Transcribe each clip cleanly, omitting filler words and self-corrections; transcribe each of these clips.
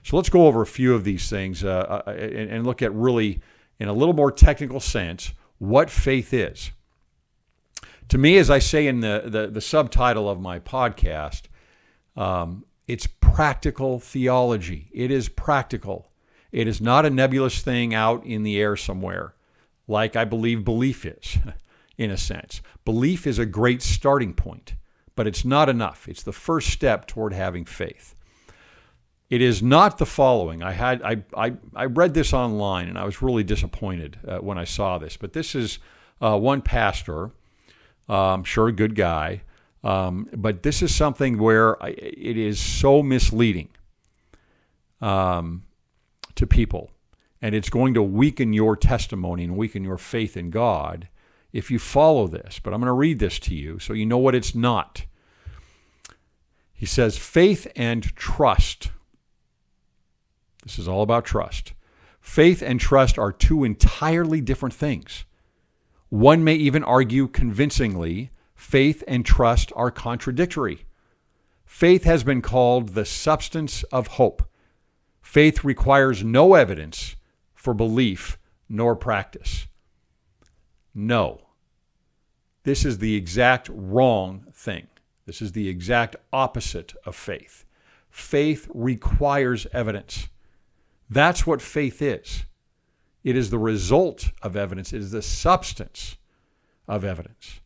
So let's go over a few of these things and look at really, in a little more technical sense, what faith is. To me, as I say in the subtitle of my podcast, it's practical theology. It is practical. It is not a nebulous thing out in the air somewhere, like I believe belief is, in a sense. Belief is a great starting point, but it's not enough. It's the first step toward having faith. It is not the following. I read this online, and I was really disappointed when I saw this. But this is one pastor, I'm sure a good guy, but this is something where it is so misleading to people, and it's going to weaken your testimony and weaken your faith in God if you follow this. But I'm going to read this to you so you know what it's not. He says, faith and trust. This is all about trust. Faith and trust are two entirely different things. One may even argue convincingly, faith and trust are contradictory. Faith has been called the substance of hope. Faith requires no evidence for belief nor practice. No. This is the exact wrong thing. This is the exact opposite of faith. Faith requires evidence. That's what faith is. It is the result of evidence. It is the substance of evidence.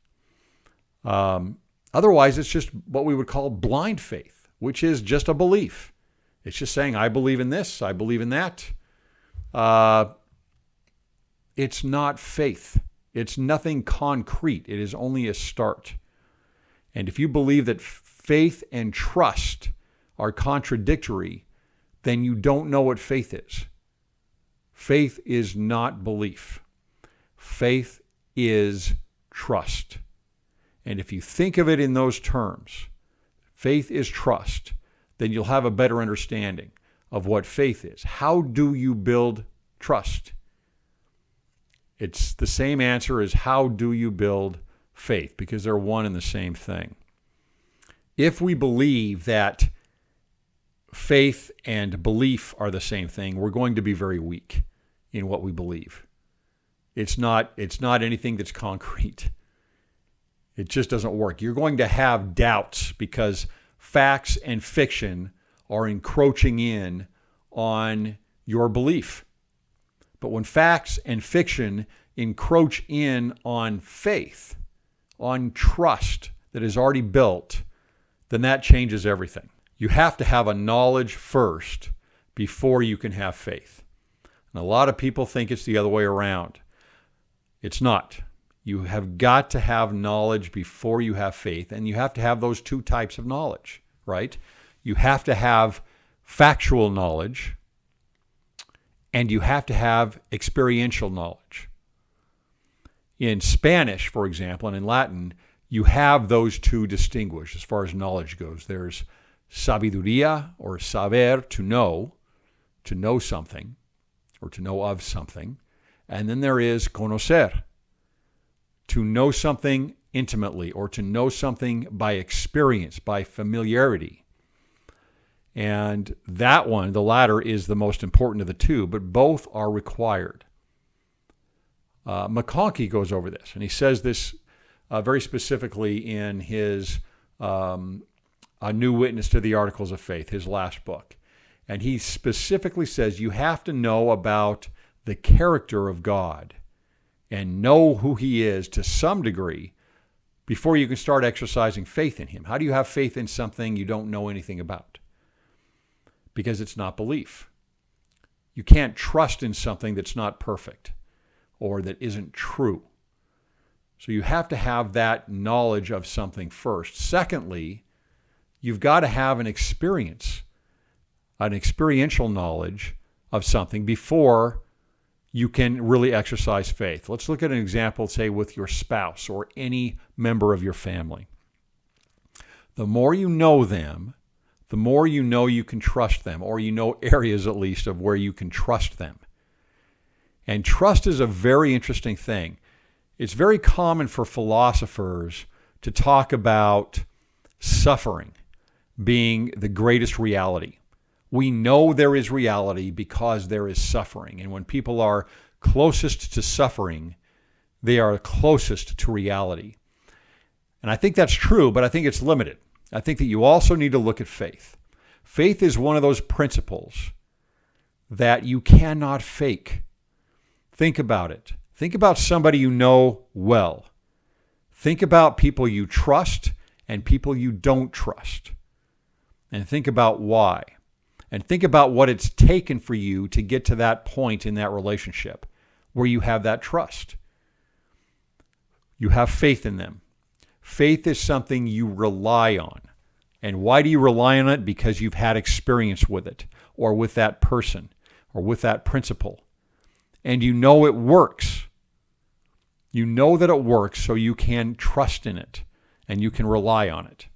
Otherwise, it's just what we would call blind faith, which is just a belief. It's just saying, I believe in this, I believe in that. It's not faith. It's nothing concrete. It is only a start. And if you believe that faith and trust are contradictory, then you don't know what faith is. Faith is not belief. Faith is trust. And if you think of it in those terms, faith is trust, then you'll have a better understanding of what faith is. How do you build trust? It's the same answer as how do you build faith, because they're one and the same thing. If we believe that faith and belief are the same thing, we're going to be very weak in what we believe. It's not anything that's concrete. It just doesn't work. You're going to have doubts because facts and fiction are encroaching in on your belief. But when facts and fiction encroach in on faith, on trust that is already built, then that changes everything. You have to have a knowledge first before you can have faith. And a lot of people think it's the other way around. It's not. You have got to have knowledge before you have faith, and you have to have those two types of knowledge, right? You have to have factual knowledge, and you have to have experiential knowledge. In Spanish, for example, and in Latin, you have those two distinguished as far as knowledge goes. There's sabiduría, or saber, to know something, or to know of something. And then there is conocer, to know something intimately, or to know something by experience, by familiarity. And that one, the latter, is the most important of the two, but both are required. McConkie goes over this, and he says this very specifically in his A New Witness to the Articles of Faith, his last book. And he specifically says you have to know about the character of God and know who he is to some degree before you can start exercising faith in him. How do you have faith in something you don't know anything about? Because it's not belief. You can't trust in something that's not perfect or that isn't true. So you have to have that knowledge of something first. Secondly, you've got to have an experiential knowledge of something before you can really exercise faith. Let's look at an example, say, with your spouse or any member of your family. The more you know them, the more you know you can trust them, or you know areas at least of where you can trust them. And trust is a very interesting thing. It's very common for philosophers to talk about suffering being the greatest reality, We know there is reality because there is suffering. And when people are closest to suffering, they are closest to reality. And I think that's true, but I think it's limited. I think that you also need to look at faith. Faith is one of those principles that you cannot fake. Think about it. Think about somebody you know well. Think about people you trust and people you don't trust. And think about why. And think about what it's taken for you to get to that point in that relationship where you have that trust. You have faith in them. Faith is something you rely on. And why do you rely on it? Because you've had experience with it, or with that person, or with that principle. And you know it works. You know that it works, so you can trust in it, and you can rely on it.